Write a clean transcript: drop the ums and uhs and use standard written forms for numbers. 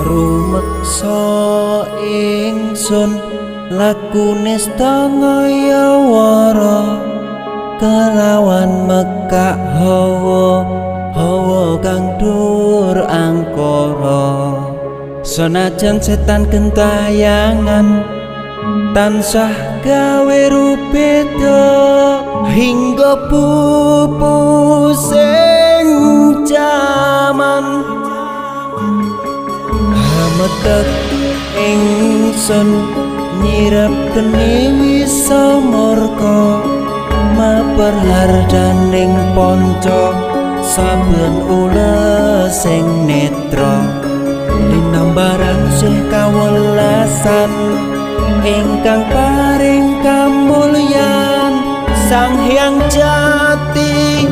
rumeksa ingsun lakune stangaya wara kelawan mekak hawa kang dur angkara senajan setan gentayangan tansah gawe rupeda hingga pupusing jaman hametek ingsun nyirep geni wisamurka maperhardaning panca saben ules sing netra linambaran sih kawelasan ingkang paring kamulyan Sang Hyang Jati